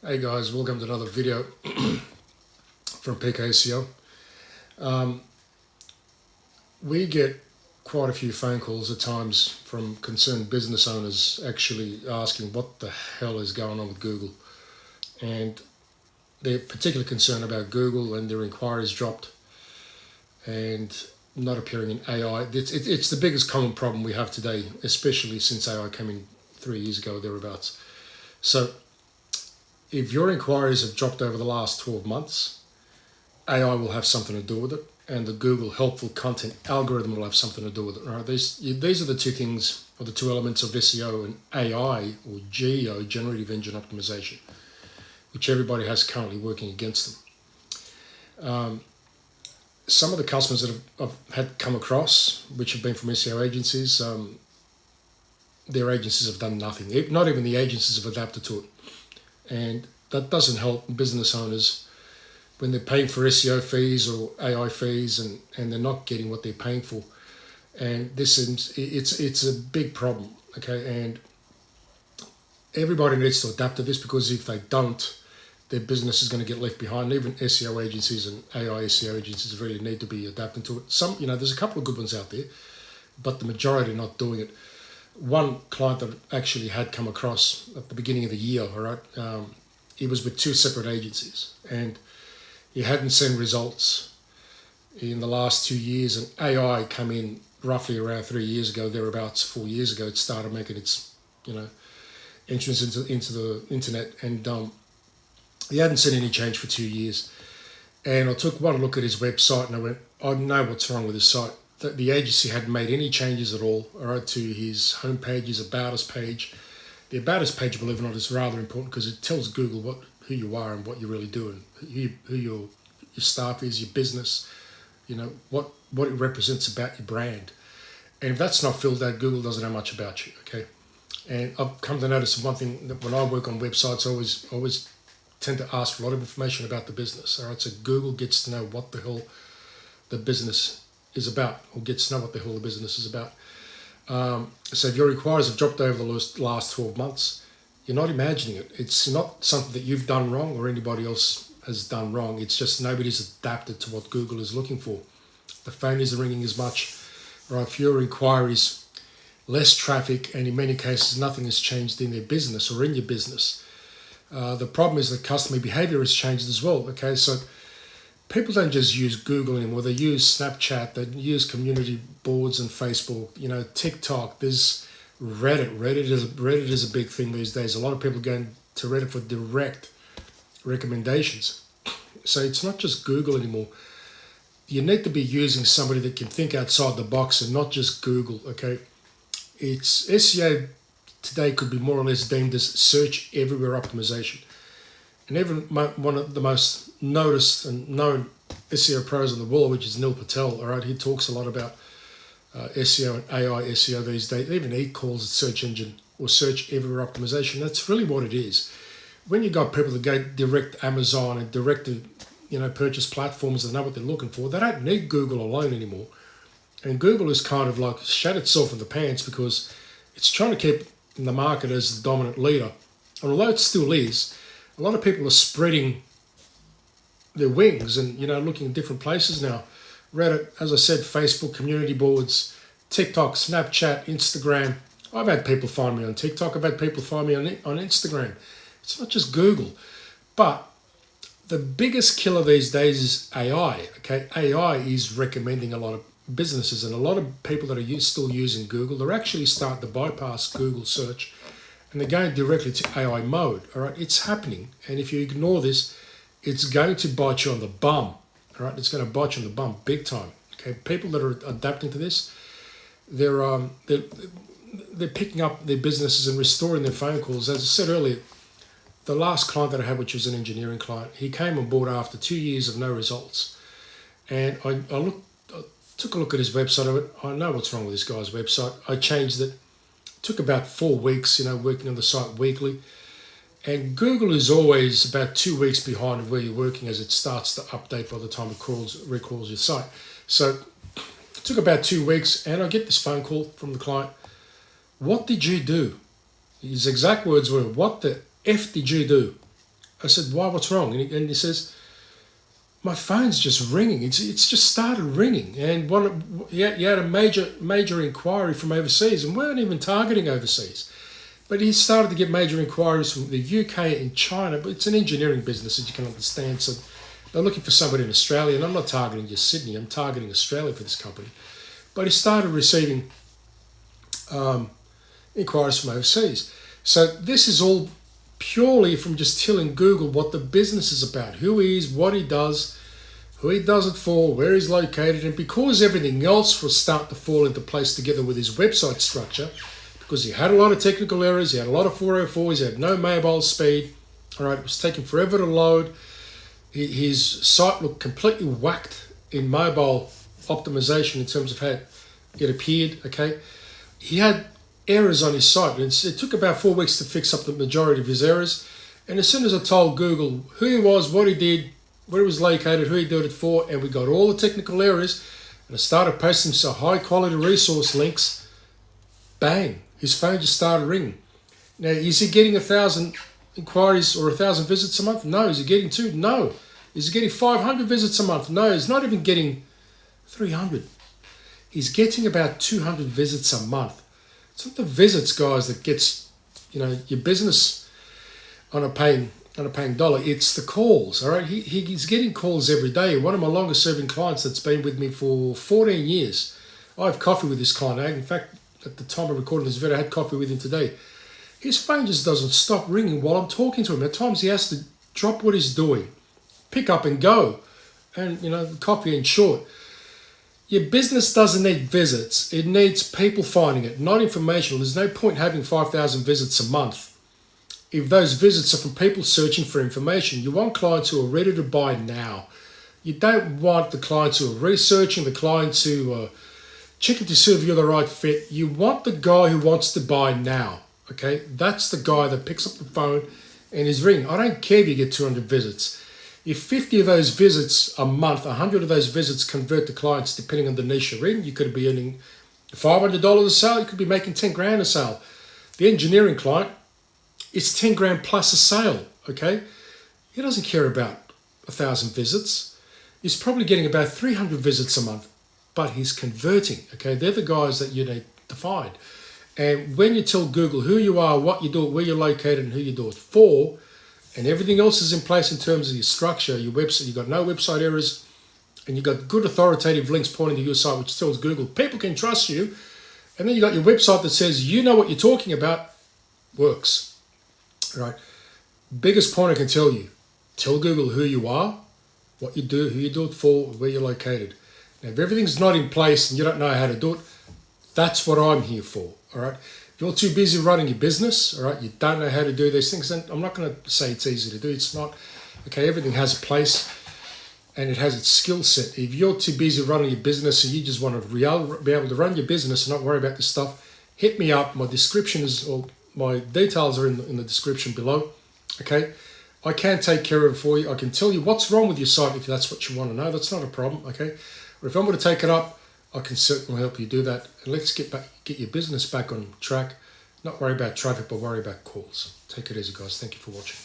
Hey guys, welcome to another video from AI SEO. We get quite a few phone calls at times from concerned business owners actually asking what the hell is going on with Google. And they're particularly concerned about Google and their inquiries dropped and not appearing in AI. It's the biggest common problem we have today, especially since AI came in 3 years ago, thereabouts. So if your inquiries have dropped over the last 12 months, AI will have something to do with it, and the Google helpful content algorithm will have something to do with it. Right? These are the two things, or the two elements of SEO and AI, or GEO, generative engine optimization, which everybody has currently working against them. Some of the customers that I've had come across, which have been from SEO agencies, their agencies have done nothing. Not even the agencies have adapted to it, and that doesn't help business owners when they're paying for SEO fees or AI fees and they're not getting what they're paying for. And it's a big problem, okay? And everybody needs to adapt to this, because if they don't, their business is going to get left behind. Even SEO agencies and AI SEO agencies really need to be adapting to it. There's a couple of good ones out there, but the majority are not doing it. One client that actually had come across at the beginning of the year, all right, he was with two separate agencies, and he hadn't seen results in the last 2 years, and AI came in roughly around 3 years ago, thereabouts 4 years ago. It started making its entrance into the internet, and he hadn't seen any change for 2 years. And I took one look at his website, and I went, I know what's wrong with his site. That the agency hadn't made any changes at all right, to his homepage, his About Us page. The About Us page, believe it or not, is rather important because it tells Google who you are and what you're really doing, who your staff is, your business, what it represents about your brand. And if that's not filled out, Google doesn't know much about you, okay? And I've come to notice one thing, that when I work on websites, I always tend to ask for a lot of information about the business, all right? So Google gets to know what the hell the business is about, or gets to know what the hell the business is about. So if your inquiries have dropped over the last 12 months, you're not imagining it. It's not something that you've done wrong or anybody else has done wrong. It's just nobody's adapted to what Google is looking for. The phone isn't ringing as much, right? Fewer inquiries, less traffic, and in many cases, nothing has changed in their business or in your business. The problem is that customer behavior has changed as well, okay? So people don't just use Google anymore. They use Snapchat, they use community boards and Facebook, TikTok. There's Reddit. Reddit is a big thing these days. A lot of people going to Reddit for direct recommendations. So it's not just Google anymore. You need to be using somebody that can think outside the box and not just Google, okay? It's SEO today could be more or less deemed as search everywhere optimization. And even one of the most noticed and known SEO pros in the world, which is Neil Patel, all right, he talks a lot about SEO and AI SEO these days. Even he calls it search engine or search everywhere optimization. That's really what it is. When you've got people that go direct Amazon and direct to purchase platforms that know what they're looking for, they don't need Google alone anymore. And Google is kind of like shat itself in the pants, because it's trying to keep in the market as the dominant leader. And although it still is, a lot of people are spreading their wings and looking at different places now. Reddit, as I said, Facebook, community boards, TikTok, Snapchat, Instagram. I've had people find me on TikTok. I've had people find me on Instagram. It's not just Google. But the biggest killer these days is AI. Okay, AI is recommending a lot of businesses, and a lot of people that are still using Google, they're actually starting to bypass Google search, and they're going directly to AI mode. All right, it's happening, and if you ignore this, it's going to bite you on the bum. All right, it's going to bite you on the bum big time. Okay, people that are adapting to this, they're picking up their businesses and restoring their phone calls. As I said earlier, the last client that I had, which was an engineering client, he came on board after 2 years of no results, and I took a look at his website. I know what's wrong with this guy's website. I changed it. Took about 4 weeks, working on the site weekly. And Google is always about 2 weeks behind of where you're working, as it starts to update by the time it recalls your site. So it took about 2 weeks, and I get this phone call from the client. What did you do? His exact words were, what the F did you do? I said, why, what's wrong? And he says, my phone's just ringing. It's just started ringing. And he had a major inquiry from overseas, and we weren't even targeting overseas. But he started to get major inquiries from the UK and China, but it's an engineering business, as you can understand. So they're looking for somebody in Australia, and I'm not targeting just Sydney, I'm targeting Australia for this company. But he started receiving inquiries from overseas. So this is all purely from just telling Google what the business is about, who he is, what he does, who he does it for, where he's located. And because everything else was starting to fall into place together with his website structure, because he had a lot of technical errors, he had a lot of 404s, he had no mobile speed, all right, it was taking forever to load. His site looked completely whacked in mobile optimization in terms of how it appeared, okay? He had errors on his site. It took about 4 weeks to fix up the majority of his errors. And as soon as I told Google who he was, what he did, where he was located, who he did it for, and we got all the technical errors, and I started posting some high quality resource links, bang, his phone just started ringing. Now, is he getting 1,000 inquiries or 1,000 visits a month? No. Is he getting 2? No. Is he getting 500 visits a month? No. He's not even getting 300. He's getting about 200 visits a month. It's not the visits, guys, that gets, your business on a paying dollar. It's the calls, all right? He's getting calls every day. One of my longest serving clients that's been with me for 14 years. I have coffee with this client. In fact, at the time of recording this video, I had coffee with him today. His phone just doesn't stop ringing while I'm talking to him. At times he has to drop what he's doing, pick up and go. And, the coffee ain't short. Your business doesn't need visits. It needs people finding it, not informational. There's no point having 5,000 visits a month if those visits are from people searching for information. You want clients who are ready to buy now. You don't want the clients who are researching, the clients who are checking to see if you're the right fit. You want the guy who wants to buy now, okay? That's the guy that picks up the phone and is ringing. I don't care if you get 200 visits. If 50 of those visits a month, 100 of those visits convert to clients, depending on the niche you're in, you could be earning $500 a sale. You could be making 10 grand a sale. The engineering client, it's 10 grand plus a sale, okay? He doesn't care about 1,000 visits. He's probably getting about 300 visits a month, but he's converting, okay? They're the guys that you need to find. And when you tell Google who you are, what you do, where you're located, and who you do it for, and everything else is in place in terms of your structure, your website, you've got no website errors, and you've got good authoritative links pointing to your site, which tells Google people can trust you, and then you got your website that says you know what you're talking about, works, right? Biggest point I can tell you, tell Google who you are, what you do, who you do it for, where you're located. Now, if everything's not in place and you don't know how to do it, that's what I'm here for, all right? If you're too busy running your business, all right, you don't know how to do these things, then I'm not going to say it's easy to do. It's not. Okay, everything has a place and it has its skill set. If you're too busy running your business and you just want to be able to run your business and not worry about this stuff, hit me up. My description is, or my details are in the description below, okay? I can take care of it for you. I can tell you what's wrong with your site if that's what you want to know. That's not a problem, okay? Or if I'm going to take it up, I can certainly help you do that. And let's get your business back on track. Not worry about traffic, but worry about calls. Take it easy, guys. Thank you for watching.